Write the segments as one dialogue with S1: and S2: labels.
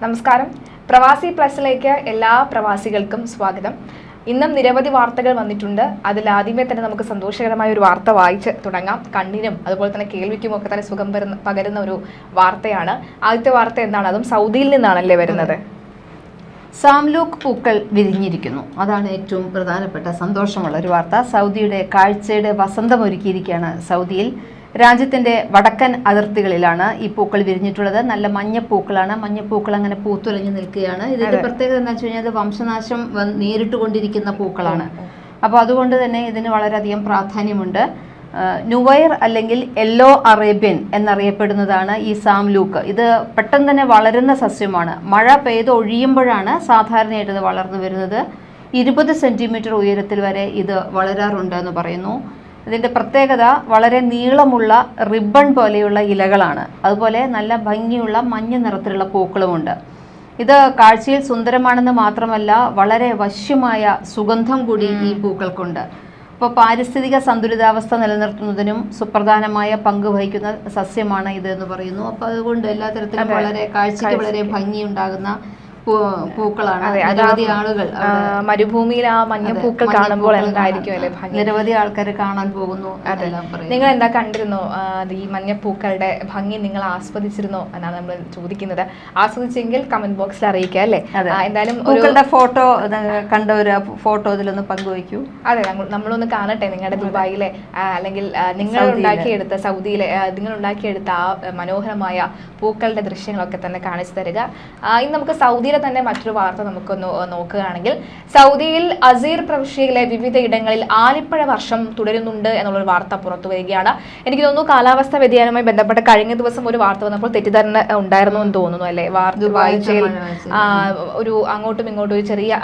S1: നമസ്കാരം. പ്രവാസി പ്ലസിലേക്ക് എല്ലാ പ്രവാസികൾക്കും സ്വാഗതം. ഇന്നും നിരവധി വാർത്തകൾ വന്നിട്ടുണ്ട്. അതിൽ ആദ്യമേ തന്നെ നമുക്ക് സന്തോഷകരമായ ഒരു വാർത്ത വായിച്ച് തുടങ്ങാം. കണ്ണിനും അതുപോലെ തന്നെ കേൾവിക്കും ഒക്കെ തന്നെ സുഖം പകരുന്ന ഒരു വാർത്തയാണ്. ആദ്യത്തെ വാർത്ത എന്താണ്? അതും സൗദിയിൽ നിന്നാണല്ലേ വരുന്നത്.
S2: സാംലൂക്ക് പൂക്കൾ വിരിഞ്ഞിരിക്കുന്നു. അതാണ് ഏറ്റവും പ്രധാനപ്പെട്ട സന്തോഷമുള്ള ഒരു വാർത്ത. സൗദിയുടെ കാഴ്ചയുടെ വസന്തം ഒരുക്കിയിരിക്കുകയാണ് സൗദിയിൽ. രാജ്യത്തിൻ്റെ വടക്കൻ അതിർത്തികളിലാണ് ഈ പൂക്കൾ വിരിഞ്ഞിട്ടുള്ളത്. നല്ല മഞ്ഞപ്പൂക്കളാണ്. മഞ്ഞപ്പൂക്കൾ അങ്ങനെ പൂത്തുലഞ്ഞു നിൽക്കുകയാണ്. ഇതിൻ്റെ പ്രത്യേകത എന്താ വെച്ച് കഴിഞ്ഞാൽ വംശനാശം നേരിട്ടുകൊണ്ടിരിക്കുന്ന പൂക്കളാണ്. അപ്പോൾ അതുകൊണ്ട് തന്നെ ഇതിന് വളരെയധികം പ്രാധാന്യമുണ്ട്. നുവൈർ അല്ലെങ്കിൽ യെല്ലോ അറേബ്യൻ എന്നറിയപ്പെടുന്നതാണ് ഈ സാംലൂക്ക്. ഇത് പെട്ടെന്ന് തന്നെ വളരുന്ന സസ്യമാണ്. മഴ പെയ്ത് ഒഴിയുമ്പോഴാണ് സാധാരണയായിട്ട് ഇത് വളർന്നു വരുന്നത്. 20 സെൻറ്റിമീറ്റർ ഉയരത്തിൽ വരെ ഇത് വളരാറുണ്ട് എന്ന് പറയുന്നു. ഇതിൻ്റെ പ്രത്യേകത വളരെ നീളമുള്ള റിബൺ പോലെയുള്ള ഇലകളാണ്. അതുപോലെ നല്ല ഭംഗിയുള്ള മഞ്ഞ നിറത്തിലുള്ള പൂക്കളുമുണ്ട്. ഇത് കാഴ്ചയിൽ സുന്ദരമാണെന്ന് മാത്രമല്ല വളരെ വശ്യമായ സുഗന്ധം കൂടി ഈ പൂക്കൾക്കുണ്ട്. അപ്പോൾ പാരിസ്ഥിതിക സന്തുലിതാവസ്ഥ നിലനിർത്തുന്നതിനും സുപ്രധാനമായ പങ്ക് വഹിക്കുന്ന സസ്യമാണ് ഇത് എന്ന് പറയുന്നു. അപ്പോൾ അതുകൊണ്ട് എല്ലാ തരത്തിലും വളരെ കാഴ്ചയ്ക്ക് വളരെ ഭംഗിയുണ്ടാകുന്ന പൂക്കളാണ്. നിരവധി ആളുകൾ
S1: മരുഭൂമിയിൽ ആ മഞ്ഞപ്പൂക്കൾ കാണുമ്പോൾ എന്തായിരിക്കും അല്ലെ ഭംഗി.
S2: നിരവധി ആൾക്കാർ കാണാൻ പോകുന്നു.
S1: നിങ്ങൾ എന്താ കണ്ടിരുന്നോ ഈ മഞ്ഞപ്പൂക്കളുടെ ഭംഗി? നിങ്ങൾ ആസ്വദിച്ചിരുന്നോ എന്നാണ് നമ്മൾ ചോദിക്കുന്നത്. ആസ്വദിച്ചെങ്കിൽ കമന്റ് ബോക്സിൽ അറിയിക്കുക അല്ലേ. എന്തായാലും
S2: പൂക്കളുടെ ഫോട്ടോ കണ്ട ഒരു ഫോട്ടോ ഇതിലൊന്ന് പങ്കുവയ്ക്കൂ.
S1: അതെ, നമ്മളൊന്ന് കാണട്ടെ നിങ്ങളുടെ ദുബായിലെ അല്ലെങ്കിൽ നിങ്ങൾ ഉണ്ടാക്കിയെടുത്ത സൗദിയിലെ നിങ്ങൾ ഉണ്ടാക്കിയെടുത്ത ആ മനോഹരമായ പൂക്കളുടെ ദൃശ്യങ്ങളൊക്കെ തന്നെ കാണിച്ചു തരിക. ഇന്ന് നമുക്ക് സൗദിയിലെ തന്നെ മറ്റൊരു വാർത്ത നമുക്കൊന്ന് നോക്കുകയാണെങ്കിൽ, സൗദിയിൽ അസീർ പ്രവിശ്യയിലെ വിവിധ ഇടങ്ങളിൽ ആലിപ്പഴ വർഷം തുടരുന്നുണ്ട് എന്നുള്ളൊരു വാർത്ത പുറത്തു വരികയാണ്. എനിക്ക് തോന്നുന്നു കാലാവസ്ഥ വ്യതിയാനവുമായി ബന്ധപ്പെട്ട കഴിഞ്ഞ ദിവസം ഒരു വാർത്ത വന്നപ്പോൾ തെറ്റിദ്ധാരണ ഉണ്ടായിരുന്നു എന്ന് തോന്നുന്നു അല്ലെ. വാർത്തയിൽ ഒരു അങ്ങോട്ടും ഇങ്ങോട്ടും ഒരു ചെറിയ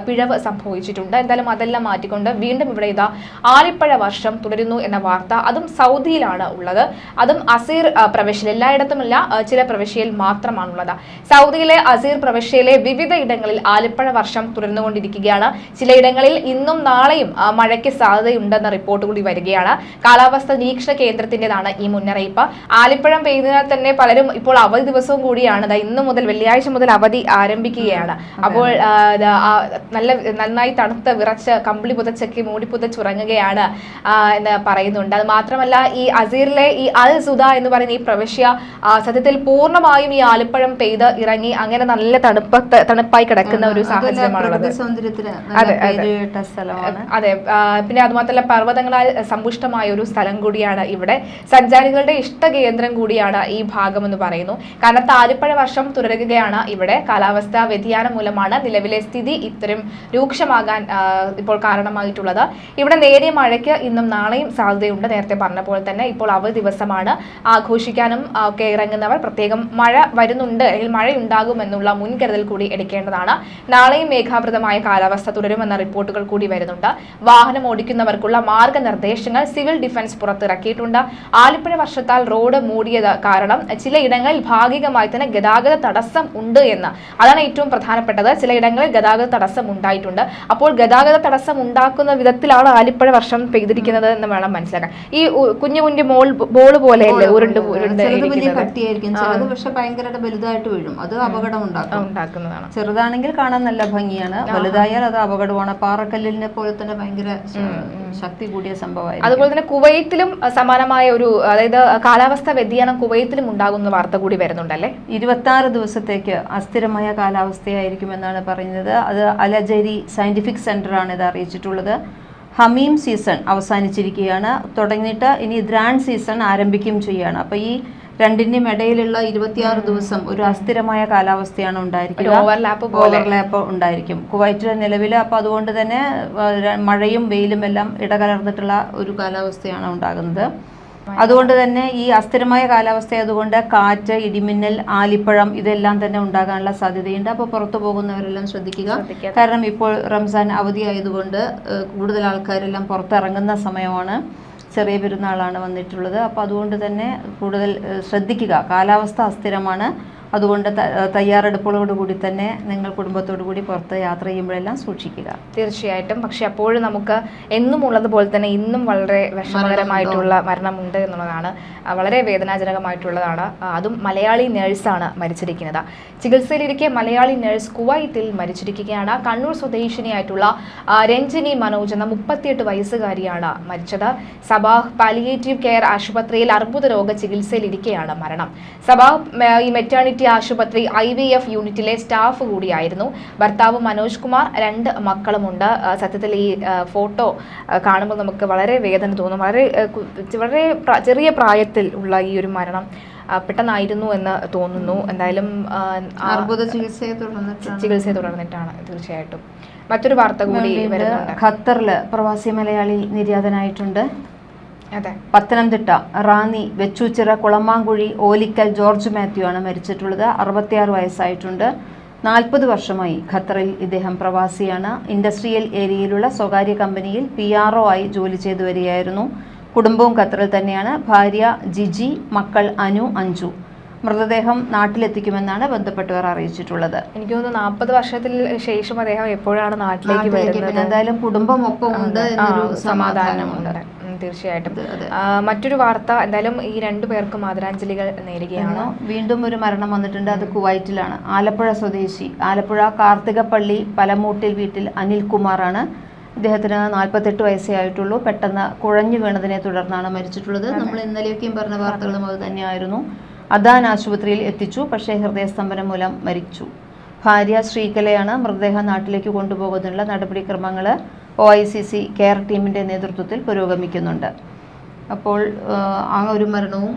S1: പിഴവ് സംഭവിച്ചിട്ടുണ്ട്. എന്തായാലും അതെല്ലാം മാറ്റിക്കൊണ്ട് വീണ്ടും ഇവിടെ ഇതാ ആലിപ്പഴ വർഷം തുടരുന്നു എന്ന വാർത്ത. അതും സൗദിയിലാണ് ഉള്ളത്. അതും അസീർ പ്രവിശ്യയിൽ, എല്ലായിടത്തുമില്ല, ചില പ്രവിശ്യയിൽ മാത്രമാണുള്ളത്. സൗദിയിലെ അസീർ പ്രവിശ്യയിലെ വിവിധ ഇടങ്ങളിൽ ആലിപ്പഴ വർഷം തുടർന്നുകൊണ്ടിരിക്കുകയാണ്. ചിലയിടങ്ങളിൽ ഇന്നും നാളെയും മഴയ്ക്ക് സാധ്യതയുണ്ടെന്ന റിപ്പോർട്ട് കൂടി വരികയാണ്. കാലാവസ്ഥ നിരീക്ഷണ കേന്ദ്രത്തിൻ്റെതാണ് ഈ മുന്നറിയിപ്പ്. ആലിപ്പഴം പെയ്യുന്നതിനാൽ തന്നെ പലരും ഇപ്പോൾ അവധി ദിവസവും കൂടിയാണ്. ഇന്നു മുതൽ വെള്ളിയാഴ്ച മുതൽ അവധി ആരംഭിക്കുകയാണ്. അപ്പോൾ നന്നായി തണുത്ത് വിറച്ച് കമ്പിളി പുതച്ചൊക്കെ മൂടി പുതച്ചുറങ്ങുകയാണ് എന്ന് പറയുന്നുണ്ട്. അത് മാത്രമല്ല, ഈ അസീറിലെ ഈ അൽ സുദ എന്ന് പറയുന്ന ഈ പ്രവിശ്യ സത്യത്തിൽ പൂർണ്ണമായും ഈ ആലിപ്പഴം പെയ്ത് ഇറങ്ങി അങ്ങനെ നല്ല തണുപ്പായി കിടക്കുന്ന ഒരു സാഹചര്യമാണുള്ളത്. അതെ, പിന്നെ അതുമാത്രമല്ല പർവ്വതങ്ങളാൽ സമ്പുഷ്ടമായ ഒരു സ്ഥലം കൂടിയാണ് ഇവിടെ. സഞ്ചാരികളുടെ ഇഷ്ട കേന്ദ്രം കൂടിയാണ് ഈ ഭാഗം എന്ന് പറയുന്നു. കനത്ത ആലിപ്പഴ വർഷം തുടരുകയാണ് ഇവിടെ. കാലാവസ്ഥാ വ്യതിയാനം മൂലമാണ് നിലവിലെ സ്ഥിതി ഇത്തരം രൂക്ഷമാകാൻ ഇപ്പോൾ കാരണമായിട്ടുള്ളത്. ഇവിടെ നേരിയ മഴയ്ക്ക് ഇന്നും നാളെയും സാധ്യതയുണ്ട്. നേരത്തെ പറഞ്ഞ പോലെ തന്നെ ഇപ്പോൾ അവധി ദിവസമാണ്. ആഘോഷിക്കാനും ഒക്കെ ഇറങ്ങുന്നവർ പ്രത്യേകം മഴ വരുന്നുണ്ട് അല്ലെങ്കിൽ മഴയുണ്ടാകുമെന്നുള്ള മുൻകരുതൽ കൂടി എടുക്കേണ്ടതാണ്. നാളെയും മേഘാവൃതമായ കാലാവസ്ഥ തുടരുമെന്ന റിപ്പോർട്ടുകൾ കൂടി വരുന്നുണ്ട്. വാഹനം ഓടിക്കുന്നവർക്കുള്ള മാർഗനിർദ്ദേശങ്ങൾ സിവിൽ ഡിഫൻസ് പുറത്തിറക്കിയിട്ടുണ്ട്. ആലിപ്പഴ വർഷത്താൽ റോഡ് മൂടിയത് കാരണം ചിലയിടങ്ങളിൽ ഭാഗികമായി തന്നെ ഗതാഗത തടസ്സം ഉണ്ട് എന്ന്, അതാണ് ഏറ്റവും പ്രധാനപ്പെട്ടത്. ചിലയിടങ്ങളിൽ ഗതാഗത തടസ്സം ഉണ്ടായിട്ടുണ്ട്. അപ്പോൾ ഗതാഗത തടസ്സം ഉണ്ടാക്കുന്ന വിധത്തിലാണ് ആലിപ്പഴ വർഷം പെയ്തിരിക്കുന്നത് എന്ന് വേണം മനസ്സിലാക്കാൻ. ഈ കുഞ്ഞു കുഞ്ഞു ബോൾ പോലെയല്ലേ ഉരുണ്ട്
S2: പക്ഷെ ഭയങ്കര വലുതായിട്ട് വീഴും. അത് അപകടം ഉണ്ടാക്കുന്നതാണ്. ചെറുതാണെങ്കിൽ കാണാൻ നല്ല ഭംഗിയാണ്, വലുതായാൽ അത് അപകടമാണ്. പാറക്കല്ലിനെ പോലെ തന്നെ ഭയങ്കര ശക്തി കൂടിയ സംഭവമായി.
S1: അതുപോലെ തന്നെ കുവൈത്തിലും സമാനമായ ഒരു, അതായത് കാലാവസ്ഥ വ്യതിയാനം കുവൈത്തിലും ഉണ്ടാകുന്ന വാർത്ത കൂടി വരുന്നുണ്ടല്ലേ.
S2: 26 ദിവസത്തേക്ക് അസ്ഥിരമായ കാലാവസ്ഥയായിരിക്കുമെന്നാണ് പറയുന്നത്. അത് അലജരി സയന്റിഫിക് സെന്ററാണ് ഇത് അറിയിച്ചിട്ടുള്ളത്. ഹമീം സീസൺ അവസാനിച്ചിരിക്കുകയാണ്. തുടങ്ങിയിട്ട് ഇനി ദ്രാൻ സീസൺ ആരംഭിക്കുകയും ചെയ്യുകയാണ്. അപ്പോൾ ഈ രണ്ടിന്റെയും ഇടയിലുള്ള 26 ദിവസം ഒരു അസ്ഥിരമായ കാലാവസ്ഥയാണ് ഉണ്ടായിരിക്കുക. ഓവർലാപ്പ് ഉണ്ടായിരിക്കും കുവൈറ്റിലെ നിലവിൽ. അപ്പോൾ അതുകൊണ്ട് തന്നെ മഴയും വെയിലും എല്ലാം ഇടകലർന്നിട്ടുള്ള ഒരു കാലാവസ്ഥയാണ് ഉണ്ടാകുന്നത്. അതുകൊണ്ട് തന്നെ ഈ അസ്ഥിരമായ കാലാവസ്ഥ ആയതുകൊണ്ട് കാറ്റ്, ഇടിമിന്നൽ, ആലിപ്പഴം ഇതെല്ലാം തന്നെ ഉണ്ടാകാനുള്ള സാധ്യതയുണ്ട്. അപ്പോൾ പുറത്തു പോകുന്നവരെല്ലാം ശ്രദ്ധിക്കുക. കാരണം ഇപ്പോൾ റംസാൻ അവധി ആയതുകൊണ്ട് കൂടുതൽ ആൾക്കാരെല്ലാം പുറത്തിറങ്ങുന്ന സമയമാണ്. ചെറിയ പെരുന്നാളാണ് വന്നിട്ടുള്ളത്. അപ്പോൾ അതുകൊണ്ട് തന്നെ കൂടുതൽ ശ്രദ്ധിക്കുക. കാലാവസ്ഥ അസ്ഥിരമാണ്. അതുകൊണ്ട് തയ്യാറെടുപ്പുകളോടുകൂടി തന്നെ നിങ്ങൾ കുടുംബത്തോടു കൂടി പുറത്ത് യാത്ര ചെയ്യുമ്പോഴെല്ലാം സൂക്ഷിക്കുക.
S1: തീർച്ചയായിട്ടും. പക്ഷെ അപ്പോഴും നമുക്ക് എന്നും ഉള്ളതുപോലെ തന്നെ ഇന്നും വളരെ വിഷമകരമായിട്ടുള്ള മരണമുണ്ട് എന്നുള്ളതാണ്, വളരെ വേദനാജനകമായിട്ടുള്ളതാണ്. അതും മലയാളി നേഴ്സാണ് മരിച്ചിരിക്കുന്നത്. ചികിത്സയിലിരിക്കെ മലയാളി നേഴ്സ് കുവൈറ്റിൽ മരിച്ചിരിക്കുകയാണ്. കണ്ണൂർ സ്വദേശിനിയായിട്ടുള്ള രഞ്ജിനി മനോജ് എന്ന 38 വയസ്സുകാരിയാണ് മരിച്ചത്. സബാഹ് പാലിയേറ്റീവ് കെയർ ആശുപത്രിയിൽ അർബുദ രോഗ ചികിത്സയിലിരിക്കെയാണ് മരണം. സബാഹ് ഈ മെറ്റേണിറ്റി ആശുപത്രി IVF യൂണിറ്റിലെ സ്റ്റാഫ് കൂടിയായിരുന്നു. ഭർത്താവ് മനോജ് കുമാർ, 2 മക്കളുമുണ്ട്. സത്യത്തിൽ ഈ ഫോട്ടോ കാണുമ്പോൾ നമുക്ക് വളരെ വേദന തോന്നും. വളരെ ചെറിയ പ്രായത്തിൽ ഉള്ള ഈ ഒരു മരണം പെട്ടെന്നായിരുന്നു എന്ന് തോന്നുന്നു. എന്തായാലും ചികിത്സയെ തുടർന്നിട്ടാണ്. തീർച്ചയായിട്ടും മറ്റൊരു വാർത്ത കൂടി വരുന്നുണ്ട്.
S2: ഖത്തറിൽ പ്രവാസി മലയാളി നിര്യാതനായിട്ടുണ്ട്.
S1: അതെ,
S2: പത്തനംതിട്ട റാന്നി വെച്ചൂച്ചിറ കുളമാങ്കുഴി ഓലിക്കൽ ജോർജ് മാത്യു ആണ് മരിച്ചിട്ടുള്ളത്. 66 വയസ്സായിട്ടുണ്ട്. 40 വർഷമായി ഖത്തറിൽ ഇദ്ദേഹം പ്രവാസിയാണ്. ഇൻഡസ്ട്രിയൽ ഏരിയയിലുള്ള സ്വകാര്യ കമ്പനിയിൽ PRO ആയി ജോലി ചെയ്തു വരികയായിരുന്നു. കുടുംബവും ഖത്തറിൽ തന്നെയാണ്. ഭാര്യ ജിജി, മക്കൾ അനു, അഞ്ജു. മൃതദേഹം നാട്ടിലെത്തിക്കുമെന്നാണ് ബന്ധപ്പെട്ടവർ അറിയിച്ചിട്ടുള്ളത്.
S1: എനിക്ക് തോന്നുന്നു 40 വർഷത്തിന് ശേഷം അദ്ദേഹം എപ്പോഴാണ് നാട്ടിലേക്ക് വരുന്നത്.
S2: എന്തായാലും കുടുംബം ഒപ്പം ഉണ്ട് എന്നൊരു സമാധാനമുണ്ട്.
S1: തീർച്ചയായിട്ടും. മറ്റൊരു വാർത്ത, എന്തായാലും ഈ 2 പേർക്കും ആദരാഞ്ജലികൾ നേരുകയാണ്.
S2: വീണ്ടും ഒരു മരണം വന്നിട്ടുണ്ട്. അത് കുവൈറ്റിലാണ്. ആലപ്പുഴ സ്വദേശി, ആലപ്പുഴ കാർത്തികപ്പള്ളി പലമൂട്ടിൽ വീട്ടിൽ അനിൽകുമാറാണ്. ഇദ്ദേഹത്തിന് 48 വയസ്സേ ആയിട്ടുള്ളൂ. പെട്ടെന്ന് കുഴഞ്ഞു വീണതിനെ തുടർന്നാണ് മരിച്ചിട്ടുള്ളത്. നമ്മൾ ഇന്നലെയൊക്കെയും പറഞ്ഞ വാർത്തകളും അത് തന്നെയായിരുന്നു. അദാൻ ആശുപത്രിയിൽ എത്തിച്ചു, പക്ഷേ ഹൃദയസ്തംഭനം മൂലം മരിച്ചു. ഭാര്യ ശ്രീകലയാണ്. മൃതദേഹം നാട്ടിലേക്ക് കൊണ്ടുപോകുന്നതിനുള്ള നടപടിക്രമങ്ങൾ OICC കെയർ ടീമിൻ്റെ നേതൃത്വത്തിൽ പുരോഗമിക്കുന്നുണ്ട്. അപ്പോൾ ആ ഒരു മരണവും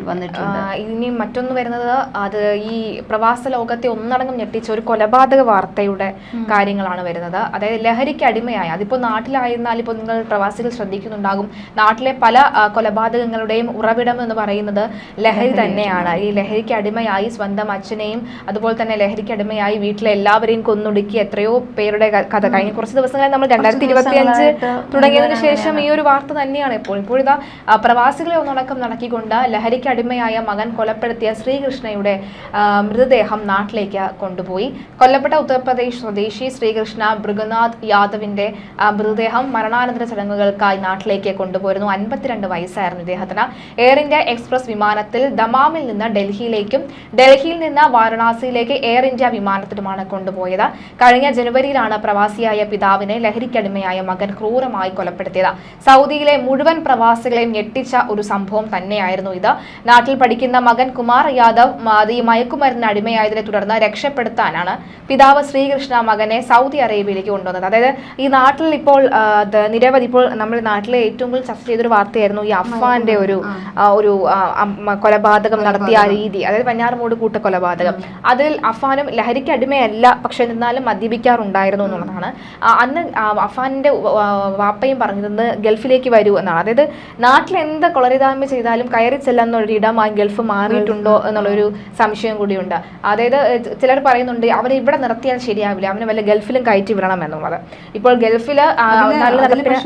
S2: വന്നിട്ടുണ്ട്.
S1: ഇനി മറ്റൊന്ന് വരുന്നത്, അത് ഈ പ്രവാസ ലോകത്തെ ഒന്നടങ്കം ഞെട്ടിച്ച ഒരു കൊലപാതക വാർത്തയുടെ കാര്യങ്ങളാണ് വരുന്നത്. അതായത് ലഹരിക്ക് അടിമയായ, അതിപ്പോൾ നാട്ടിലായിരുന്നാൽ ഇപ്പോൾ നിങ്ങൾ പ്രവാസികൾ ശ്രദ്ധിക്കുന്നുണ്ടാകും, നാട്ടിലെ പല കൊലപാതകങ്ങളുടെയും ഉറവിടം എന്ന് പറയുന്നത് ലഹരി തന്നെയാണ്. ഈ ലഹരിക്ക് അടിമയായി സ്വന്തം അച്ഛനെയും അതുപോലെ തന്നെ ലഹരിക്ക് അടിമയായി വീട്ടിലെ എല്ലാവരെയും കൊന്നൊടുക്കി എത്രയോ പേരുടെ കഥ കഴിഞ്ഞ കുറച്ച് ദിവസങ്ങളിൽ നമ്മൾ 2025 തുടങ്ങിയതിനു ശേഷം ഈ ഒരു വാർത്ത തന്നെയാണ് ഇപ്പോഴിതാ പ്രവാസികളെ ഒന്നടക്കം നടക്കിക്കൊണ്ട് ലഹരിക്ക് അടിമയായ മകൻ കൊലപ്പെടുത്തിയ ശ്രീകൃഷ്ണയുടെ മൃതദേഹം നാട്ടിലേക്ക് കൊണ്ടുപോയി. കൊല്ലപ്പെട്ട ഉത്തർപ്രദേശ് സ്വദേശി ശ്രീകൃഷ്ണ മൃഗനാഥ് യാദവിന്റെ മൃതദേഹം മരണാനന്തര ചടങ്ങുകൾക്കായി നാട്ടിലേക്ക് കൊണ്ടുപോയിരുന്നു. 52 വയസ്സായിരുന്നു ഇദ്ദേഹത്തിന്. എയർ ഇന്ത്യ എക്സ്പ്രസ് വിമാനത്തിൽ ദമാമിൽ നിന്ന് ഡൽഹിയിലേക്കും ഡൽഹിയിൽ നിന്ന് വാരണാസിയിലേക്ക് എയർ ഇന്ത്യ വിമാനത്തിലുമാണ് കൊണ്ടുപോയത്. കഴിഞ്ഞ ജനുവരിയിലാണ് പ്രവാസിയായ പിതാവിനെ ലഹരിക്കടിമയായ മകൻ ക്രൂരമായി കൊലപ്പെടുത്തിയത്. സൗദിയിലെ മുഴുവൻ പ്രവാസികളെയും ഞെട്ടിച്ച ഒരു സംഭവം തന്നെയായിരുന്നു ഇത്. നാട്ടിൽ പഠിക്കുന്ന മകൻ കുമാർ യാദവ് ഈ മയക്കുമരുന്ന് അടിമയായതിനെ തുടർന്ന് രക്ഷപ്പെടുത്താനാണ് പിതാവ് ശ്രീകൃഷ്ണ മകനെ സൗദി അറേബ്യയിലേക്ക് കൊണ്ടുവന്നത്. അതായത് ഈ നാട്ടിൽ ഇപ്പോൾ നിരവധി, ഇപ്പോൾ നമ്മുടെ നാട്ടിലെ ഏറ്റവും കൂടുതൽ ചർച്ച ചെയ്തൊരു വാർത്തയായിരുന്നു ഈ അഫ്ഫാന്റെ ഒരു കൊലപാതകം നടത്തിയ രീതി, അതായത് പഞ്ഞാറമൂട് കൂട്ട കൊലപാതകം. അതിൽ അഫ്ഫാനും ലഹരിക്ക് അടിമയല്ല, പക്ഷെ എന്നാലും മദ്യപിക്കാറുണ്ടായിരുന്നു എന്നുള്ളതാണ്. അന്ന് അഫ്ഫാന്റെ വാപ്പയും പറഞ്ഞത് ഗൾഫിലേക്ക് വരൂ എന്നാണ്. അതായത് നാട്ടിൽ എന്ത് കൊളരിതായ്മ ചെയ്താലും കയറി ചെല്ലുന്ന ഒരു ഇടമായി ഗൾഫ് മാറിയിട്ടുണ്ടോ എന്നുള്ളൊരു സംശയം കൂടിയുണ്ട്. അതായത് ചിലർ പറയുന്നുണ്ട് അവനെ ഇവിടെ നിർത്തിയാൽ ശരിയാവില്ല, അവന് വല്ല ഗൾഫിലും കയറ്റി വിടണം എന്നുള്ളത്. ഇപ്പോൾ ഗൾഫില്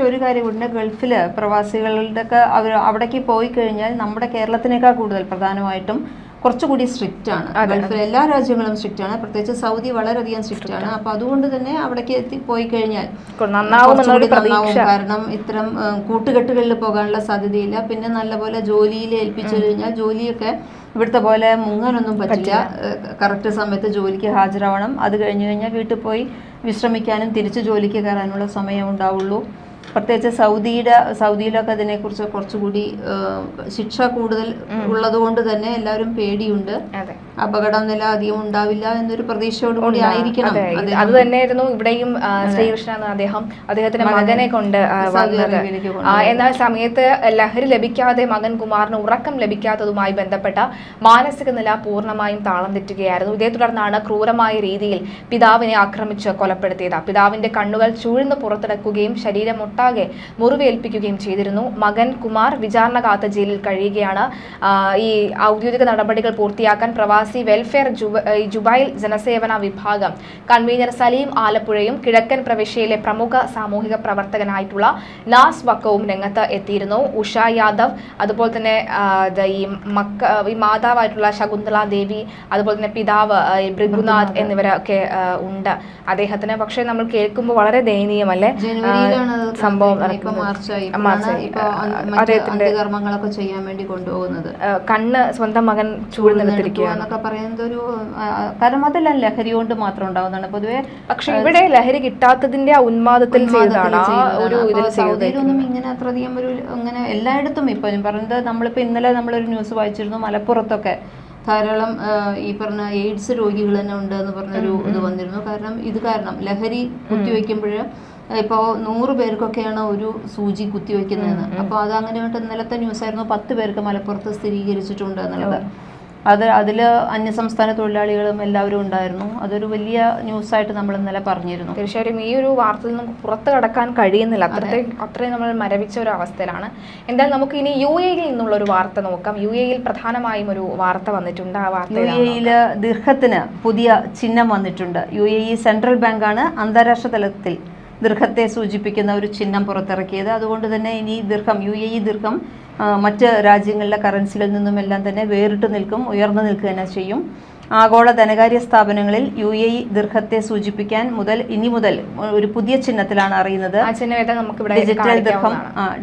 S2: ഒരു കാര്യമുണ്ട്, ഗൾഫില് പ്രവാസികളുടെ ഒക്കെ അവിടേക്ക് പോയി കഴിഞ്ഞാൽ നമ്മുടെ കേരളത്തിനേക്കാൾ കൂടുതൽ പ്രധാനമായിട്ടും കുറച്ചുകൂടി സ്ട്രിക്റ്റ് ആണ്. ഗൾഫിലെ എല്ലാ രാജ്യങ്ങളും സ്ട്രിക്റ്റ് ആണ്, പ്രത്യേകിച്ച് സൗദി വളരെയധികം സ്ട്രിക്റ്റ് ആണ്. അപ്പൊ അതുകൊണ്ട് തന്നെ അവിടേക്ക് പോയി കഴിഞ്ഞാൽ നന്നാവും. കാരണം ഇത്തരം കൂട്ടുകെട്ടുകളിൽ പോകാനുള്ള സാധ്യതയില്ല. പിന്നെ നല്ലപോലെ ജോലിയിൽ ഏൽപ്പിച്ചു കഴിഞ്ഞാൽ ജോലിയൊക്കെ ഇവിടുത്തെ പോലെ മുങ്ങാനൊന്നും പറ്റില്ല. കറക്റ്റ് സമയത്ത് ജോലിക്ക് ഹാജരാവണം. അത് കഴിഞ്ഞു കഴിഞ്ഞാൽ വീട്ടിൽ പോയി വിശ്രമിക്കാനും തിരിച്ച് ജോലിക്ക് കയറാനുള്ള സമയം ഉണ്ടാവുള്ളൂ. പ്രത്യേകിച്ച് സൗദിയിലൊക്കെ അതിനെക്കുറിച്ച് കുറച്ചുകൂടി ശിക്ഷ കൂടുതൽ ഉള്ളതുകൊണ്ട് തന്നെ എല്ലാവരും പേടിയുണ്ട്. അപകട നില അധികം ഉണ്ടാവില്ല എന്നൊരു പ്രതീക്ഷയോടുകൂടി ആയിരിക്കണം.
S1: അത് തന്നെയായിരുന്നു ഇവിടെയും ശ്രീകൃഷ്ണൻ അദ്ദേഹത്തിന്റെ മകനെ കൊണ്ട് വന്നത്. എന്നാൽ സമയത്ത് ലഹരി ലഭിക്കാതെ മകൻ കുമാറിന് ഉറക്കം ലഭിക്കാത്തതുമായി ബന്ധപ്പെട്ട മാനസിക നില പൂർണ്ണമായും താളം തെറ്റുകയായിരുന്നു. ഇതേ തുടർന്നാണ് ക്രൂരമായ രീതിയിൽ പിതാവിനെ ആക്രമിച്ച് കൊലപ്പെടുത്തിയത്. പിതാവിന്റെ കണ്ണുകൾ ചൂഴ്ന്ന് പുറത്തെടുക്കുകയും ശരീരം നാട്ടിലൊട്ടാകെ മുറിവേൽപ്പിക്കുകയും ചെയ്തിരുന്നു. മകൻ കുമാർ വിചാരണ കാത്ത ജയിലിൽ കഴിയുകയാണ്. ഈ ഔദ്യോഗിക നടപടികൾ പൂർത്തിയാക്കാൻ പ്രവാസി വെൽഫെയർ ജുബൈൽ ജനസേവന വിഭാഗം കൺവീനർ സലീം ആലപ്പുഴയും കിഴക്കൻ പ്രവിശ്യയിലെ പ്രമുഖ സാമൂഹിക പ്രവർത്തകനായിട്ടുള്ള നാസ് വക്കവും രംഗത്ത് എത്തിയിരുന്നു. ഉഷ യാദവ്, അതുപോലെ തന്നെ ഈ മാതാവായിട്ടുള്ള ശകുന്തള ദേവി, അതുപോലെ തന്നെ പിതാവ് ഭൃഗുനാഥ് എന്നിവരൊക്കെ ഉണ്ട് അദ്ദേഹത്തിന്. പക്ഷെ നമ്മൾ കേൾക്കുമ്പോൾ വളരെ ദയനീയമല്ലേ സംഭവം. അദ്ദേഹത്തിന്റെ
S2: കർമ്മങ്ങളൊക്കെ ചെയ്യാൻ വേണ്ടി കൊണ്ടുപോകുന്നത്
S1: കണ്ണ് സ്വന്തം മകൻ ചൂഴ്ന്നെടുത്തിരിക്കുകയെന്നൊക്കെ
S2: പറയുന്നത് ഒരു കാരണം അതെല്ലാം ലഹരി കൊണ്ട് മാത്രം ഉണ്ടാവുന്നതാണ് പൊതുവെ.
S1: പക്ഷെ ഇവിടെ ലഹരി കിട്ടാത്തതിന്റെ ഉന്മാദത്തിൽ ചെയ്തതാണ് ഒരു
S2: സൗദിയിലൊന്നും ഇങ്ങനെ അത്രയധികം ഒരു അങ്ങനെ എല്ലായിടത്തും ഇപ്പൊ ഞാൻ പറയുന്നത് നമ്മളിപ്പോ ഇന്നലെ നമ്മളൊരു ന്യൂസ് വായിച്ചിരുന്നു, മലപ്പുറത്തൊക്കെ ധാരാളം ഈ പറഞ്ഞ എയ്ഡ്സ് രോഗികൾ തന്നെ ഉണ്ട് എന്ന് പറഞ്ഞൊരു ഇത് വന്നിരുന്നു. കാരണം ലഹരി കുത്തിവെക്കുമ്പോൾ ഇപ്പോൾ 100 പേർക്കൊക്കെയാണ് ഒരു സൂചി കുത്തിവെക്കുന്നതെന്ന്. അപ്പോൾ അത് അങ്ങനെ ഇന്നലത്തെ ന്യൂസായിരുന്നു, 10 പേർക്ക് മലപ്പുറത്ത് സ്ഥിരീകരിച്ചിട്ടുണ്ട് എന്നുള്ളത്. അതിൽ അന്യസംസ്ഥാന തൊഴിലാളികളും എല്ലാവരും ഉണ്ടായിരുന്നു. അതൊരു വലിയ ന്യൂസായിട്ട് നമ്മൾ ഇന്നലെ പറഞ്ഞിരുന്നു.
S1: തീർച്ചയായും ഈ ഒരു വാർത്തയിൽ നമുക്ക് പുറത്ത് കടക്കാൻ കഴിയുന്നില്ല, അത്രയും നമ്മൾ മരവിച്ച ഒരു അവസ്ഥയിലാണ്. എന്തായാലും നമുക്ക് ഇനി UAE നിന്നുള്ള ഒരു വാർത്ത നോക്കാം. UAE പ്രധാനമായും ഒരു വാർത്ത വന്നിട്ടുണ്ട്. ആ വാർത്ത
S2: UAE ദിർഹത്തിന് പുതിയ ചിഹ്നം വന്നിട്ടുണ്ട്. UAE സെൻട്രൽ ബാങ്കാണ് അന്താരാഷ്ട്ര തലത്തിൽ ദിർഹത്തെ സൂചിപ്പിക്കുന്ന ഒരു ചിഹ്നം പുറത്തിറക്കിയത്. അതുകൊണ്ട് തന്നെ ഇനി UAE ദിർഹം മറ്റ് രാജ്യങ്ങളിലെ കറൻസികളിൽ നിന്നുമെല്ലാം തന്നെ വേറിട്ട് നിൽക്കും, ഉയർന്നു നിൽക്കുക തന്നെ ചെയ്യും. ആഗോള ധനകാര്യ സ്ഥാപനങ്ങളിൽ UAE ദിർഹത്തെ സൂചിപ്പിക്കാൻ ഇനി മുതൽ ഒരു പുതിയ ചിഹ്നത്തിലാണ് അറിയുന്നത്.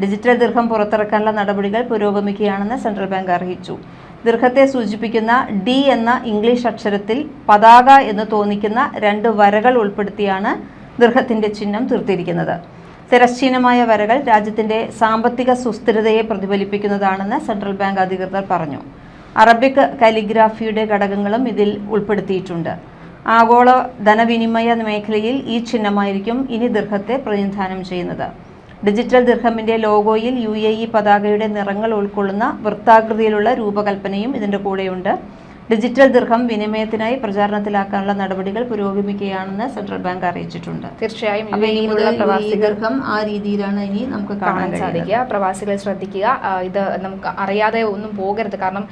S2: ഡിജിറ്റൽ ദിർഹം പുറത്തിറക്കാനുള്ള നടപടികൾ പുരോഗമിക്കുകയാണെന്ന് സെൻട്രൽ ബാങ്ക് അറിയിച്ചു. ദിർഹത്തെ സൂചിപ്പിക്കുന്ന D എന്ന ഇംഗ്ലീഷ് അക്ഷരത്തിൽ പതാക എന്ന് തോന്നിക്കുന്ന 2 വരകൾ ഉൾപ്പെടുത്തിയാണ് ദിർഹത്തിന്റെ ചിഹ്നം തീർത്തിരിക്കുന്നത്. തിരശ്ചീനമായ വരകൾ രാജ്യത്തിന്റെ സാമ്പത്തിക സുസ്ഥിരതയെ പ്രതിഫലിപ്പിക്കുന്നതാണെന്ന് സെൻട്രൽ ബാങ്ക് അധികൃതർ പറഞ്ഞു. അറബിക് കാലിഗ്രാഫിയുടെ ഘടകങ്ങളും ഇതിൽ ഉൾപ്പെടുത്തിയിട്ടുണ്ട്. ആഗോള ധനവിനിമയ മേഖലയിൽ ഈ ചിഹ്നമായിരിക്കും ഇനി ദിർഹത്തെ പ്രതിനിധാനം ചെയ്യുന്നത്. ഡിജിറ്റൽ ദിർഹമിന്റെ ലോഗോയിൽ UAE പതാകയുടെ നിറങ്ങൾ ഉൾക്കൊള്ളുന്ന വൃത്താകൃതിയിലുള്ള രൂപകൽപ്പനയും ഇതിന്റെ കൂടെയുണ്ട്. ഡിജിറ്റൽ ദിർഹം വിനിമയത്തിനായി പ്രചാരണത്തിലാക്കാനുള്ള നടപടികൾ പുരോഗമിക്കുകയാണെന്ന് സെൻട്രൽ ബാങ്ക് അറിയിച്ചിട്ടുണ്ട്.
S1: തീർച്ചയായും
S2: ദിർഹം ആ രീതിയിലാണ് ഇനി നമുക്ക് കാണാൻ സാധിക്കുക.
S1: പ്രവാസികൾ ശ്രദ്ധിക്കുക, ഇത് നമുക്ക് അറിയാതെ ഒന്നും പോകരുത്. കാരണം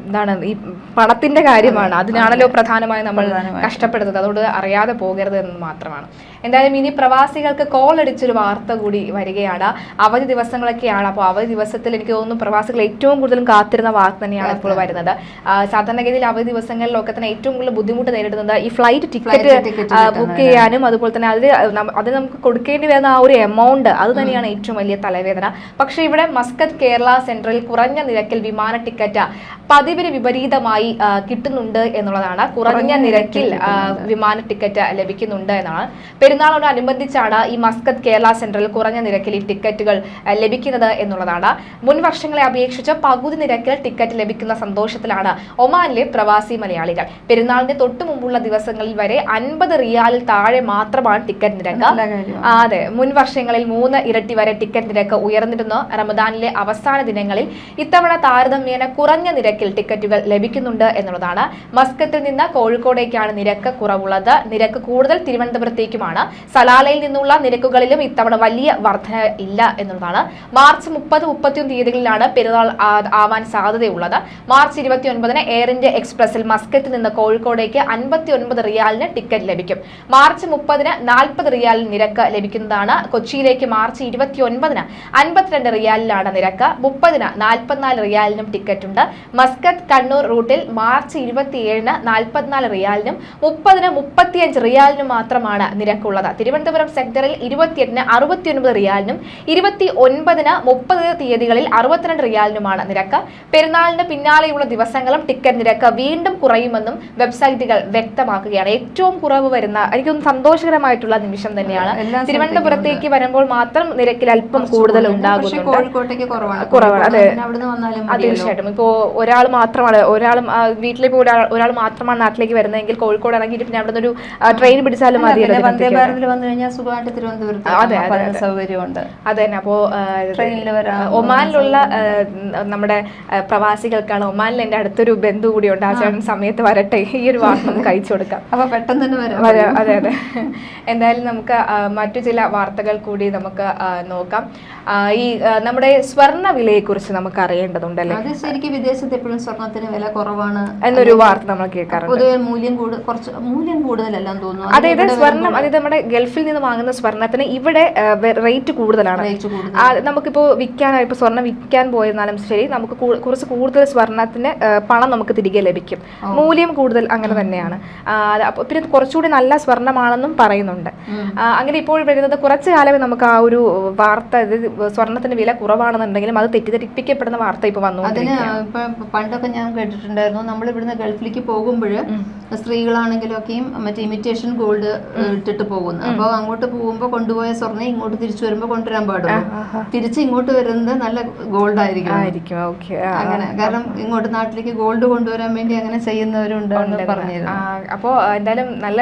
S1: എന്താണ്, ഈ പണത്തിന്റെ കാര്യമാണ്, അതിനാണല്ലോ പ്രധാനമായും നമ്മൾ കഷ്ടപ്പെടുന്നത്. അതുകൊണ്ട് അറിയാതെ പോകരുത് എന്ന് മാത്രമാണ്. എന്തായാലും ഇനി പ്രവാസികൾക്ക് കോൾ അടിച്ചൊരു വാർത്ത കൂടി വരികയാണ്. അവധി ദിവസങ്ങളൊക്കെയാണ്. അപ്പോൾ അവധി ദിവസത്തിൽ എനിക്ക് തോന്നുന്നു പ്രവാസികൾ ഏറ്റവും കൂടുതലും കാത്തിരുന്ന വാർത്ത തന്നെയാണ് ഇപ്പോൾ വരുന്നത്. സാധാരണഗതിയിൽ അവധി ദിവസങ്ങളിലൊക്കെ തന്നെ ഏറ്റവും കൂടുതൽ ബുദ്ധിമുട്ട് നേരിടുന്നത് ഈ ഫ്ലൈറ്റ് ടിക്കറ്റ് ബുക്ക് ചെയ്യാനും അതുപോലെ തന്നെ അത് നമുക്ക് കൊടുക്കേണ്ടി വരുന്ന ആ ഒരു എമൗണ്ട്, അത് തന്നെയാണ് ഏറ്റവും വലിയ തലവേദന. പക്ഷേ ഇവിടെ മസ്കത്ത് കേരള സെൻട്രലിൽ കുറഞ്ഞ നിരക്കിൽ വിമാന ടിക്കറ്റ് പതിവിന് വിപരീതമായി കിട്ടുന്നുണ്ട് എന്നുള്ളതാണ്. കുറഞ്ഞ നിരക്കിൽ വിമാന ടിക്കറ്റ് ലഭിക്കുന്നുണ്ട് എന്നാണ്. പെരുന്നാളോടനുബന്ധിച്ചാണ് ഈ മസ്കത്ത് കേരള സെൻട്രലിൽ കുറഞ്ഞ നിരക്കിൽ ഈ ടിക്കറ്റുകൾ ലഭിക്കുന്നത് എന്നുള്ളതാണ്. മുൻ വർഷങ്ങളെ അപേക്ഷിച്ച് പകുതി നിരക്കിൽ ടിക്കറ്റ് ലഭിക്കുന്ന സന്തോഷത്തിലാണ് ഒമാനിലെ പ്രവാസി മലയാളികൾ. പെരുന്നാളിന്റെ തൊട്ടു മുമ്പുള്ള ദിവസങ്ങളിൽ വരെ 50 റിയാലിൽ താഴെ മാത്രമാണ് ടിക്കറ്റ് നിരക്ക്. അതെ, മുൻ വർഷങ്ങളിൽ 3 ഇരട്ടി വരെ ടിക്കറ്റ് നിരക്ക് ഉയർന്നിരുന്നു. റമദാനിലെ അവസാന ദിനങ്ങളിൽ ഇത്തവണ താരതമ്യേന കുറഞ്ഞ നിരക്കിൽ ടിക്കറ്റുകൾ ലഭിക്കുന്നുണ്ട് എന്നുള്ളതാണ്. മസ്കത്തിൽ നിന്ന് കോഴിക്കോടേക്കാണ് നിരക്ക് കുറവുള്ളത്. നിരക്ക് കൂടുതൽ തിരുവനന്തപുരത്തേക്കുമാണ്. സലാലയിൽ നിന്നുള്ള നിരക്കുകളിലും ഇത്തവണ വലിയ വർധന ഇല്ല എന്നുള്ളതാണ്. മാർച്ച് 30, 31 തീയതികളിലാണ് പെരുന്നാൾ ആവാൻ സാധ്യതയുള്ളത്. മാർച്ച് 29 എയർ ഇന്ത്യ എക്സ്പ്രസിൽ മസ്കത്തിൽ നിന്ന് കോഴിക്കോടേക്ക് 59 റിയാലിന് ടിക്കറ്റ് ലഭിക്കും. മാർച്ച് 30 40 റിയാലിന് നിരക്ക് ലഭിക്കുന്നതാണ്. കൊച്ചിയിലേക്ക് മാർച്ച് 29 52 റിയാലിലാണ് നിരക്ക്. 30 44 റിയാലിനും ടിക്കറ്റ് ഉണ്ട്. മസ്കത്ത് കണ്ണൂർ റൂട്ടിൽ മാർച്ച് 27 44 റിയാലിനും 30 35 റിയാലിനും മാത്രമാണ് നിരക്കുള്ളത്. തിരുവനന്തപുരം സെക്ടറിൽ 28 69 റിയാലിനും 29 30 തീയതികളിൽ 62 റിയാലിനുമാണ് നിരക്ക്. പെരുന്നാളിന് പിന്നാലെയുള്ള ദിവസങ്ങളും ടിക്കറ്റ് നിരക്ക് വീണ്ടും കുറയുമെന്നും വെബ്സൈറ്റുകൾ വ്യക്തമാക്കുകയാണ്. ഏറ്റവും കുറവ് വരുന്ന എനിക്കൊന്ന് സന്തോഷകരമായിട്ടുള്ള നിമിഷം തന്നെയാണ്. തിരുവനന്തപുരത്തേക്ക് വരുമ്പോൾ മാത്രം നിരക്കിൽ അല്പം കൂടുതൽ ഉണ്ടാകുന്നുണ്ട്. കുറവാണ്. അതെ, തീർച്ചയായിട്ടും. ഇപ്പോ ഒരാൾ മാത്രമാണ് വീട്ടിലേക്ക് ഒരാൾ മാത്രമാണ് നാട്ടിലേക്ക് വരുന്നതെങ്കിൽ കോഴിക്കോട് ഇറങ്ങിയിട്ട് പിന്നെ അവിടെ നിന്ന് ഒരു ട്രെയിൻ പിടിച്ചാലും മതി.
S2: അതെ,
S1: തന്നെ. അപ്പോ ഒമാനിലുള്ള നമ്മുടെ പ്രവാസികൾക്കാണ്. ഒമാനിൽ എൻ്റെ അടുത്തൊരു ബന്ധു കൂടിയുണ്ട്, ആ ചേട്ടൻ സമയത്ത് വരട്ടെ, ഈ ഒരു വാർത്ത നമുക്ക് അയച്ചു കൊടുക്കാം.
S2: അപ്പൊ പെട്ടെന്ന് തന്നെ
S1: വരാം. അതെ അതെ. എന്തായാലും നമുക്ക് മറ്റു ചില വാർത്തകൾ കൂടി നമുക്ക് നോക്കാം. ഈ നമ്മുടെ സ്വർണ്ണ വിലയെ കുറിച്ച് നമുക്ക് അറിയേണ്ടതുണ്ടല്ലേ.
S2: അത് ശരിക്കും വിദേശത്ത് എപ്പോഴും സ്വർണത്തിന് വില കുറവാണ്
S1: എന്നൊരു വാർത്ത നമ്മൾ കേൾക്കാറുണ്ട്.
S2: പൊതുവെ മൂല്യം കൂടുതലെല്ലാം തോന്നുന്നു.
S1: അതായത് സ്വർണം, അതായത് നമ്മുടെ ഗൾഫിൽ നിന്ന് വാങ്ങുന്ന സ്വർണത്തിന് ഇവിടെ റേറ്റ് കൂടുതലാണ്. നമുക്കിപ്പോ വിൽക്കാനായി, ഇപ്പൊ സ്വർണ്ണം വിൽക്കാൻ പോയിരുന്നാലും ശരി, നമുക്ക് കുറച്ച് കൂടുതൽ സ്വർണത്തിന് പണം നമുക്ക് തിരികെ ലഭിക്കും, മൂല്യം കൂടുതൽ, അങ്ങനെ തന്നെയാണ്. പിന്നെ കുറച്ചുകൂടി നല്ല സ്വർണ്ണമാണെന്നും പറയുന്നുണ്ട്. അങ്ങനെ ഇപ്പോൾ വരുന്നത് കുറച്ചു കാലമേ നമുക്ക് ആ ഒരു വാർത്ത, സ്വർണത്തിന് വില കുറവാണെന്നുണ്ടെങ്കിലും അത് തെറ്റിദ്ധരിപ്പിക്കപ്പെടുന്ന വാർത്ത ഇപ്പൊ വന്നുകൊണ്ടിരിക്കുകയാണ്.
S2: പണ്ടൊക്കെ ഞാൻ കേട്ടിട്ടുണ്ടായിരുന്നു, നമ്മൾ ഇവിടുന്ന് ഗൾഫിലേക്ക് പോകുമ്പോൾ സ്ത്രീകളാണെങ്കിലൊക്കെയും മറ്റേ ഇമിറ്റേഷൻ ഗോൾഡ് ഇട്ടിട്ട് പോകുന്നു. അപ്പോൾ അങ്ങോട്ട് പോകുമ്പോൾ കൊണ്ടുപോയ സ്വർണ്ണം ഇങ്ങോട്ട് തിരിച്ചു വരുമ്പോൾ കൊണ്ടുവരാൻ പാടുള്ളൂ. തിരിച്ച് ഇങ്ങോട്ട് വരുന്നത് നല്ല ഗോൾഡ് ആയിരിക്കും. അങ്ങനെ, കാരണം ഇങ്ങോട്ട് നാട്ടിലേക്ക് ഗോൾഡ് കൊണ്ടുവരാൻ വേണ്ടി അങ്ങനെ ചെയ്യുന്നവരുണ്ട് പറഞ്ഞിരുന്നു.
S1: അപ്പോൾ എന്തായാലും നല്ല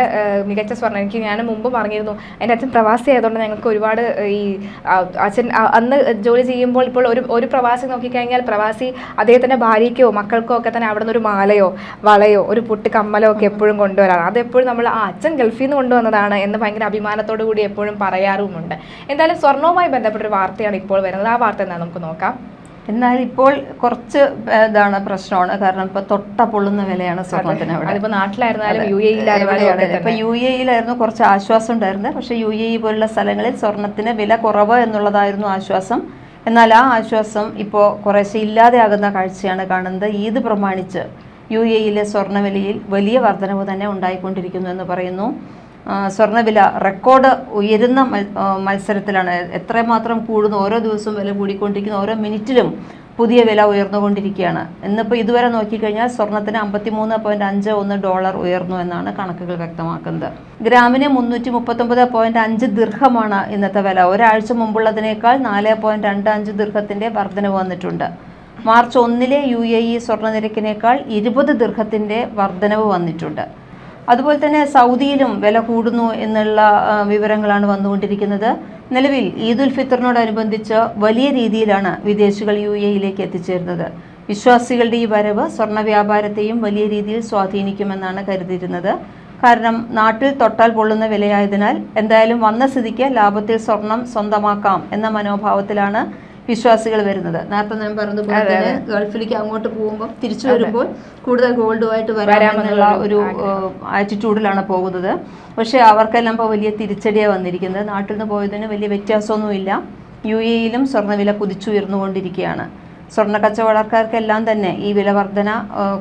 S1: മികച്ച സ്വർണ്ണം. എനിക്ക് ഞാൻ മുമ്പ് പറഞ്ഞിരുന്നു, എൻ്റെ അച്ഛൻ പ്രവാസി ആയതുകൊണ്ട് ഞങ്ങൾക്ക് ഒരുപാട് ഈ അച്ഛൻ അന്ന് ജോലി ചെയ്യുമ്പോൾ, ഇപ്പോൾ ഒരു പ്രവാസി നോക്കിക്കഴിഞ്ഞാൽ പ്രവാസി അദ്ദേഹത്തിന്റെ ഭാര്യയ്ക്കോ മക്കൾക്കോ ഒക്കെ തന്നെ അവിടെ നിന്ന് ഒരു മാലയോ വളയോ ഒരു പൊട്ട് കമ്മലോ ഒക്കെ എപ്പോഴും കൊണ്ടുവരാറ്. അതെപ്പോഴും നമ്മൾ അച്ഛൻ ഗൾഫിൽ നിന്ന് കൊണ്ടുവന്നതാണ് എന്ന് ഭയങ്കര അഭിമാനത്തോടു കൂടി എപ്പോഴും പറയാറുമുണ്ട്. എന്തായാലും സ്വർണവുമായി ബന്ധപ്പെട്ടൊരു വാർത്തയാണ് ഇപ്പോൾ വരുന്നത്. ആ വാർത്ത എന്താ നമുക്ക് നോക്കാം.
S2: എന്നാൽ ഇപ്പോൾ കുറച്ച് പ്രശ്നമാണ്, കാരണം ഇപ്പൊ തൊട്ട പൊള്ളുന്ന വിലയാണ് സ്വർണത്തിന്.
S1: അതിപ്പോ നാട്ടിലായിരുന്നാലും യു എയിലായിരുന്നാലും
S2: ഇപ്പൊ യു എയിലായിരുന്നു കുറച്ച് ആശ്വാസം ഉണ്ടായിരുന്നത്. പക്ഷെ യു എ പോലുള്ള സ്ഥലങ്ങളിൽ സ്വർണത്തിന് വില കുറവ് എന്നുള്ളതായിരുന്നു ആശ്വാസം. എന്നാൽ ആ ആശ്വാസം ഇപ്പോൾ കുറേശ്ശെ ഇല്ലാതെയാകുന്ന കാഴ്ചയാണ് കാണുന്നത്. ഈദ് പ്രമാണിച്ച് യു എയിലെ സ്വർണ്ണവിലയിൽ വലിയ വർധനവ് തന്നെ ഉണ്ടായിക്കൊണ്ടിരിക്കുന്നു എന്ന് പറയുന്നു. സ്വർണ്ണവില റെക്കോർഡ് ഉയരുന്ന മത്സരത്തിലാണ്. എത്രമാത്രം കൂടുന്നു, ഓരോ ദിവസവും വില കൂടിക്കൊണ്ടിരിക്കുന്നു, ഓരോ മിനിറ്റിലും പുതിയ വില ഉയർന്നുകൊണ്ടിരിക്കുകയാണ്. ഇന്നിപ്പോൾ ഇതുവരെ നോക്കിക്കഴിഞ്ഞാൽ സ്വർണത്തിന് $55.51 ഉയർന്നു എന്നാണ് കണക്കുകൾ വ്യക്തമാക്കുന്നത്. ഗ്രാമിന് 339.5 ദിർഹമാണ് ഇന്നത്തെ വില. ഒരാഴ്ച മുമ്പുള്ളതിനേക്കാൾ 4.25 ദിർഹത്തിൻ്റെ വർധനവ് വന്നിട്ടുണ്ട്. മാർച്ച് 1 യു എ ഇ സ്വർണ്ണ നിരക്കിനേക്കാൾ 20 ദിർഹത്തിൻ്റെ വർധനവ് വന്നിട്ടുണ്ട്. അതുപോലെ തന്നെ സൗദിയിലും വില കൂടുന്നു എന്നുള്ള വിവരങ്ങളാണ് വന്നുകൊണ്ടിരിക്കുന്നത്. നിലവിൽ ഈദുൽ ഫിത്തറിനോടനുബന്ധിച്ച് വലിയ രീതിയിലാണ് വിദേശികൾ യു എയിലേക്ക് എത്തിച്ചേരുന്നത്. വിശ്വാസികളുടെ ഈ വരവ് സ്വർണ്ണ വ്യാപാരത്തെയും വലിയ രീതിയിൽ സ്വാധീനിക്കുമെന്നാണ് കരുതിയിരുന്നത്. കാരണം നാട്ടിൽ തൊട്ടാൽ പൊള്ളുന്ന വിലയായതിനാൽ എന്തായാലും വന്ന സ്ഥിതിക്ക് ലാഭത്തിൽ സ്വർണം സ്വന്തമാക്കാം എന്ന മനോഭാവത്തിലാണ് വിശ്വാസികൾ വരുന്നത്. നേരത്തെ ഞാൻ പറഞ്ഞതുപോലെ തന്നെ ഗൾഫിലേക്ക് അങ്ങോട്ട് പോകുമ്പോൾ തിരിച്ചു വരുമ്പോൾ കൂടുതൽ ഗോൾഡുമായിട്ട് വരാമെന്നുള്ള ഒരു ആറ്റിറ്റ്യൂഡിലാണ് പോകുന്നത്. പക്ഷേ അവർക്കെല്ലാം ഇപ്പോൾ വലിയ തിരിച്ചടിയാണ് വന്നിരിക്കുന്നത്. നാട്ടിൽ നിന്ന് പോയതിന് വലിയ വ്യത്യാസമൊന്നുമില്ല. യു എയിലും സ്വർണ്ണവില കുതിച്ചുയർന്നുകൊണ്ടിരിക്കുകയാണ്. സ്വർണ്ണ കച്ചവടക്കാർക്കെല്ലാം തന്നെ ഈ വില വർധന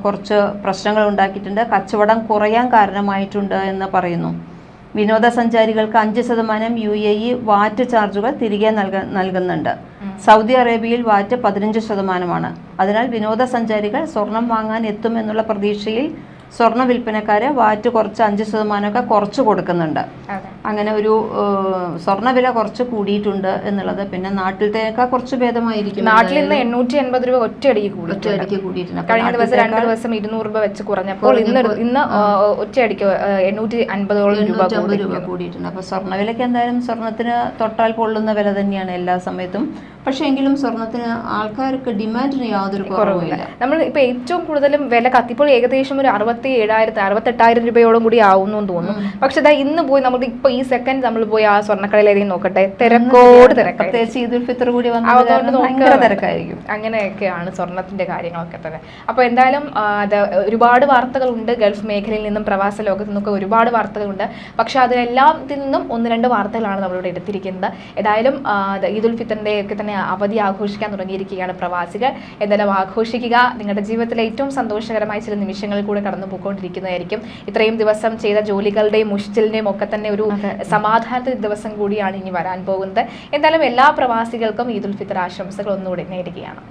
S2: കുറച്ച് പ്രശ്നങ്ങൾ ഉണ്ടാക്കിയിട്ടുണ്ട്. കച്ചവടം കുറയാൻ കാരണമായിട്ടുണ്ട് എന്ന് പറയുന്നു. വിനോദസഞ്ചാരികൾക്ക് 5% യു എ ഇ വാറ്റ് ചാർജുകൾ തിരികെ നൽകുന്നുണ്ട്. സൗദി അറേബ്യയിൽ വാറ്റ് 15%. അതിനാൽ വിനോദസഞ്ചാരികൾ സ്വർണം വാങ്ങാൻ എത്തുമെന്നുള്ള പ്രതീക്ഷയിൽ സ്വർണ്ണ വിൽപ്പനക്കാരെ വാറ്റ് കുറച്ച് 5% കുറച്ച് കൊടുക്കുന്നുണ്ട്. അങ്ങനെ ഒരു സ്വർണ്ണവില കുറച്ച് കൂടിയിട്ടുണ്ട് എന്നുള്ളത്. പിന്നെ നാട്ടിലത്തേക്കാൾ കുറച്ച് ഭേദമായിരിക്കും.
S1: നാട്ടിൽ നിന്ന് 880 രൂപ ഒറ്റയടിക്ക് കൂടിയിട്ടുണ്ട്. കഴിഞ്ഞ ദിവസം 2 ദിവസം 200 രൂപ വെച്ച് കുറഞ്ഞപ്പോൾ ഇന്ന് ഒറ്റയടിക്ക് 850 രൂപ
S2: കൂടിയിട്ടുണ്ട്. അപ്പോൾ സ്വർണ്ണവിലയ്ക്ക് എന്തായാലും സ്വർണത്തിന് തൊട്ടാൽ പൊള്ളുന്ന വില തന്നെയാണ് എല്ലാ സമയത്തും. പക്ഷേ എങ്കിലും സ്വർണത്തിന് ആൾക്കാർക്ക് ഡിമാൻഡിന് യാതൊരു കുറവുമില്ല.
S1: നമ്മൾ ഇപ്പോൾ ഏറ്റവും കൂടുതലും വില കത്തിപ്പോൾ ഏകദേശം ഒരു 68,000 രൂപയോളം കൂടി ആവുന്നു എന്ന് തോന്നുന്നു. പക്ഷെ അതാ ഇന്ന് പോയി നമുക്ക് ഇപ്പൊ ഈ സെക്കൻഡ് നമ്മൾ പോയി ആ സ്വർണ്ണക്കടയിൽ ഏതെങ്കിലും നോക്കട്ടെ, തിരക്കോട്
S2: പ്രത്യേകിച്ച് ഈദുൽ ഫിത്തർ കൂടി ഭയങ്കര തിരക്കായിരിക്കും.
S1: അങ്ങനെയൊക്കെയാണ് സ്വർണത്തിന്റെ കാര്യങ്ങളൊക്കെ തന്നെ. അപ്പോൾ എന്തായാലും ഒരുപാട് വാർത്തകളുണ്ട്. ഗൾഫ് മേഖലയിൽ നിന്നും പ്രവാസ ലോകത്തു നിന്നൊക്കെ ഒരുപാട് വാർത്തകളുണ്ട്. പക്ഷെ അതിലെല്ലാത്തിൽ നിന്നും 1-2 വാർത്തകളാണ് നമ്മളിവിടെ എടുത്തിരിക്കുന്നത്. ഏതായാലും ഈദുൽ ഫിത്തറിന്റെ ഒക്കെ തന്നെ അവധി ആഘോഷിക്കാൻ തുടങ്ങിയിരിക്കുകയാണ് പ്രവാസികൾ. എന്തായാലും ആഘോഷിക്കുക. നിങ്ങളുടെ ജീവിതത്തിലെ ഏറ്റവും സന്തോഷകരമായ ചില നിമിഷങ്ങളിൽ കൂടെ കടന്നു പോയിക്കൊണ്ടിരിക്കുന്നതായിരിക്കും. ഇത്രയും ദിവസം ചെയ്ത ജോലികളുടെയും മുഷിച്ചിലിന്റെയും ഒക്കെ തന്നെ ഒരു സമാധാനത്തിന്റെ ദിവസം കൂടിയാണ് ഇനി വരാൻ പോകുന്നത്. എന്തായാലും എല്ലാ പ്രവാസികൾക്കും ഈദുൽ ഫിത്തർ ആശംസകൾ ഒന്നുകൂടി നേടുകയാണ്.